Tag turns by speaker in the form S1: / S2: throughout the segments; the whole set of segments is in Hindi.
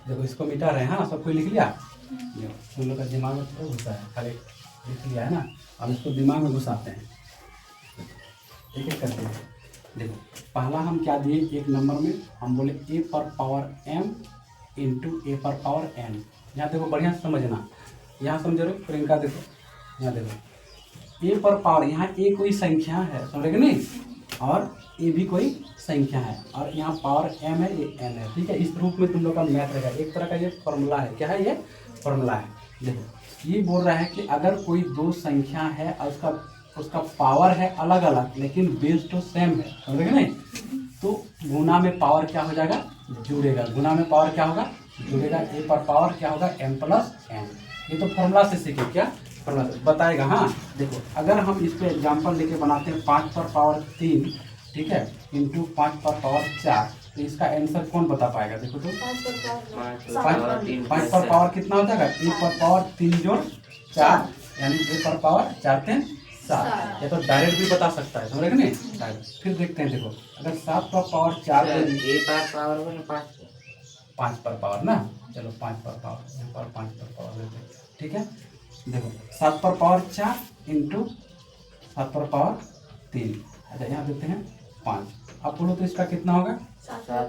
S1: देखो इसको मिटा रहे हैं, हाँ सब कोई लिख लिया। तुम लोग का दिमाग में तो घुसा है, खाली लिख लिया है ना। अब इसको दिमाग में घुसाते हैं एक एक करके। देखो पहला हम क्या दिए, एक नंबर में हम बोले ए पर पावर m इंटू ए पर पावर n। यहाँ देखो बढ़िया से समझना, यहाँ समझ रहे हो प्रियंका, देखो यहाँ देखो ए पर पावर, यहाँ ए कोई संख्या है, समझेगा नहीं, और ए भी कोई संख्या है, और यहाँ पावर m है, ये n है, ठीक है। इस रूप में तुम लोग का मैथ रहेगा, एक तरह का ये फॉर्मूला है। क्या है ये फॉर्मूला है। देखो ये बोल रहा है कि अगर कोई दो संख्या है और उसका पावर है अलग अलग लेकिन बेस तो सेम है, समझेगा नहीं, तो गुना में पावर क्या हो जाएगा, जुड़ेगा। गुना में पावर क्या होगा, जुड़ेगा। ए पर पावर क्या होगा, m प्लस n। ये तो फॉर्मूला से सीखे, क्या फॉर्मूला से बताएगा। हाँ देखो अगर हम इस पे एग्जाम्पल लेके बनाते हैं 5 पर पावर 3, ठीक है, इंटू 5 पर पावर 4, तो इसका आंसर कौन बता पाएगा। देखो तो 5 पर पावर कितना हो जाएगा, ए पर पावर 3 जोड़ 4, यानी ए पर पावर 4 3 7। ये तो डायरेक्ट भी बता सकता है, समझ रहे नहीं डायरेक्ट। फिर देखते हैं, देखो अगर 7 पर पावर 4 5 पर पावर ना, चलो 5 पर पावर, यहाँ पर 5 पर पावर देते हैं, ठीक है। देखो 7 पर पावर 4 इंटू 7 पर पावर 3, अच्छा यहाँ देते हैं 5। अब बोलो तो इसका कितना होगा,
S2: 4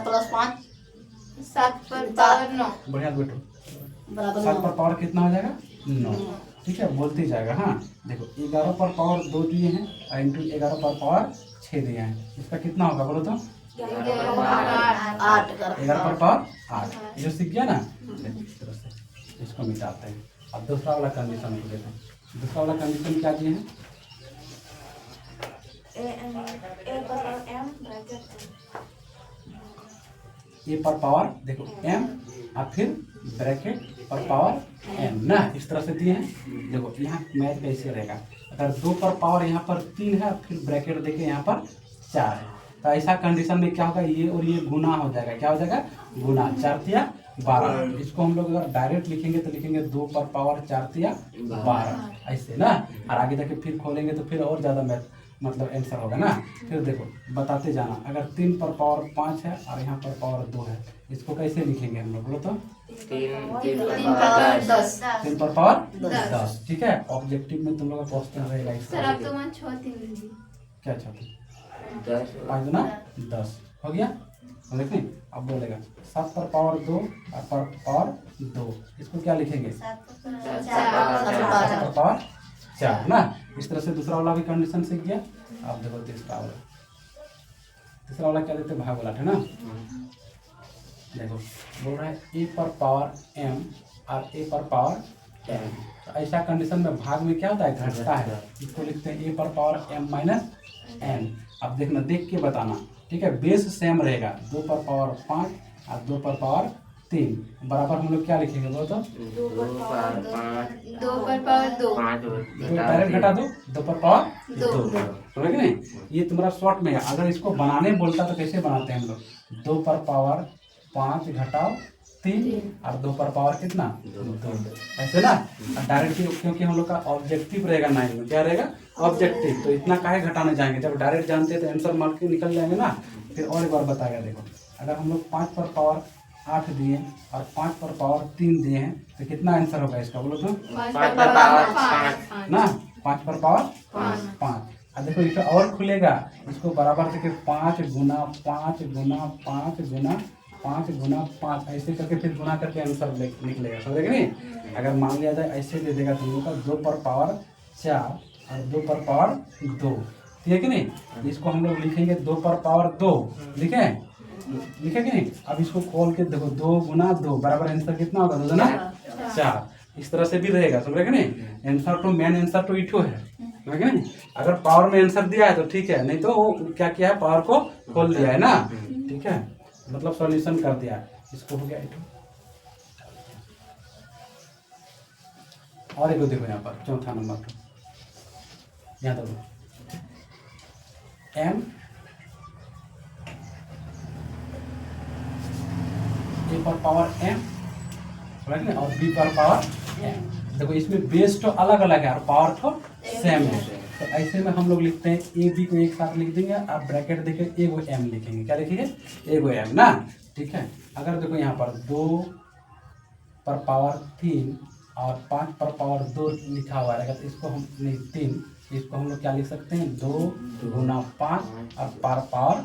S2: प्लस 5 7 पर पावर 9।
S1: बढ़िया बेटो, 7 पर पावर कितना हो जाएगा 9, ठीक है, बोलते ही जाएगा। हाँ देखो 11 पर पावर 2 दिए हैं और इंटू 11 पर पावर 6 दिए हैं, इसका कितना होगा बोलो तो
S2: 8
S1: 11 पर पावर 8। जो सीख गया ना, देखो इस तरह से इसको मिटाते हैं। अब दूसरा वाला कंडीशन को देते हैं। दूसरा वाला कंडीशन क्या दिए हैं, ए पर पावर देखो m और फिर ब्रैकेट पर पावर n ना, इस तरह से दिए हैं। देखो यहाँ मैथ कैसे रहेगा, अगर 2 पर पावर यहाँ पर 3 है फिर ब्रैकेट देके यहाँ पर 4 है, तो ऐसा कंडीशन में क्या होगा, ये और ये गुना हो जाएगा। क्या हो जाएगा, गुना। 4 तिया 12। इसको हम लोग अगर डायरेक्ट लिखेंगे तो लिखेंगे 2 पर पावर 4 तिया 12, ऐसे ना। और आगे जाके फिर खोलेंगे तो फिर और ज़्यादा मैथ मतलब आंसर होगा ना। फिर देखो बताते जाना, अगर 3 पर पावर 5 है और यहाँ पर पावर 2 है, इसको कैसे लिखेंगे हम लोग बोलो तो 3 पर पावर 10, ठीक है। ऑब्जेक्टिव में तुम लोग का क्वेश्चन रहेगा
S2: सर अब तो मैं 6 3
S1: क्या चाहते 5 गुना 10 हो गया, देखें। अब बोलेगा 7 पर पावर 2 और पर पावर 2, इसको क्या लिखेंगे 7 पर पावर 4 ना। इस तरह से दूसरा वाला भी कंडीशन सीख गया। अब देखो तीसरा वाला क्या देते हैं, भाग वाला है ना। देखो बोल रहा है ए पर पावर m और ए पर पावर n, तो ऐसा कंडीशन में भाग में क्या होता है, घटता है। इसको लिखते हैं ए पर पावर m माइनस n। अब देखना, देख के बताना, ठीक है। बेस सेम रहेगा, 2 पर पावर 5 और 2 पर पावर 3 बराबर हम लोग क्या लिखेंगे बोलो तो
S2: 2 पर पावर 2
S1: डायरेक्ट घटा दो, 2 पर पावर 2, समझ गए नहीं। ये तुम्हारा शॉर्ट में है। अगर इसको बनाने बोलता तो कैसे बनाते हैं हम लोग, 2 पर पावर 5 घटाओ 3 और 2 पर पावर कितना 2, ऐसे ना। डायरेक्ट क्योंकि हम लोग का ऑब्जेक्टिव रहेगा 9 में, क्या रहेगा ऑब्जेक्टिव, तो इतना काहे घटाने जाएंगे, जब डायरेक्ट जानते हैं तो आंसर मार के निकल जाएंगे ना। फिर और एक बार बताएगा, देखो अगर हम लोग 5 पर पावर 8 दिए और 5 पर पावर 3 दिए हैं, तो कितना आंसर होगा इसका बोलो तो
S2: 5 पर पावर 5
S1: ना, 5 पर पावर 5। अब देखो इसे और खुलेगा, इसको बराबर से 5 गुना 5 गुना 5 गुना 5 गुना 5 ऐसे करके फिर गुना करके आंसर निकलेगा, समझेगा नहीं। अगर मान लिया जाए ऐसे दे देगा तुम लोग का 2 पर पावर 4 और 2 पर पावर 2, ठीक है कि नहीं। इसको हम लोग लिखेंगे 2 पर पावर 2, लिखे कि नहीं। अब इसको खोल के देखो 2 गुना 2 बराबर आंसर कितना होगा, 2 गुना 4। इस तरह से भी रहेगा, समझेगा नहीं। आंसर तो मेन आंसर तो इठो है, समझेगा नहीं। अगर पावर में आंसर दिया है तो ठीक है, नहीं तो वो क्या किया है, पावर को खोल दिया है ना, ठीक है, मतलब सॉल्यूशन कर दिया। इसको हो गया इठो। और एक देखो यहाँ पर चौथा नंबर को, यहाँ देखो m ए पर पावर m और b पर पावर m। देखो इसमें बेस तो अलग अलग है और पावर तो सेम है, तो ऐसे में हम लोग लिखते हैं ए बी को एक साथ लिख देंगे, आप ब्रैकेट देखें ए गो एम लिखेंगे, क्या लिखेंगे ए गो एम ना, ठीक है। अगर देखो यहाँ पर 2 पर पावर 3 और 5 पर पावर 2 लिखा हुआ रहेगा तो इसको हम नहीं 3, इसको हम लोग क्या लिख सकते हैं 2 गुना 5 और पर पावर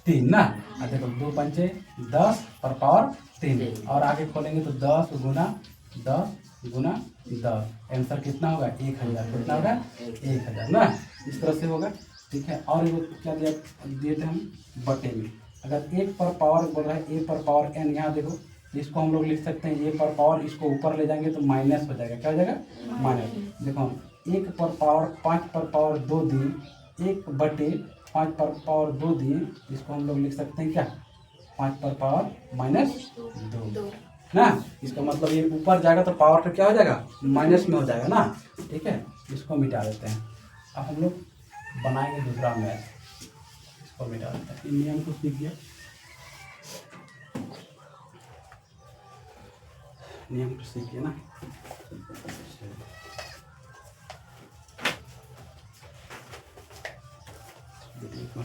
S1: 3 ना। और देखो 2 पंचे 10 पर पावर 3 और आगे खोलेंगे तो 10 गुना 10 आंसर कितना होगा 1000, कितना होगा 1000 ना, इस तरह से होगा, ठीक है। और ये क्या दिए थे हम बटे में, अगर 1 पर पावर बोल रहा है ए पर पावर एन, यहाँ देखो इसको हम लोग लिख सकते हैं ए पर पावर, इसको ऊपर ले जाएंगे तो माइनस हो जाएगा, क्या हो जाएगा माइनस। देखो हम 1 पर पावर 5 पर पावर 2 दिए, 1 बटे 5 पर पावर 2 दिए, इसको हम लोग लिख सकते हैं क्या 5 पर पावर माइनस 2 ना। इसका मतलब ये ऊपर जाएगा तो पावर तो क्या हो जाएगा माइनस में हो जाएगा ना, ठीक है। इसको मिटा देते हैं। अब हम लोग बनाएंगे दूसरा मैथ, इसको मिटा देते हैं। इन नियम को सीख गया, नियम को सीखिए ना। वीडियो को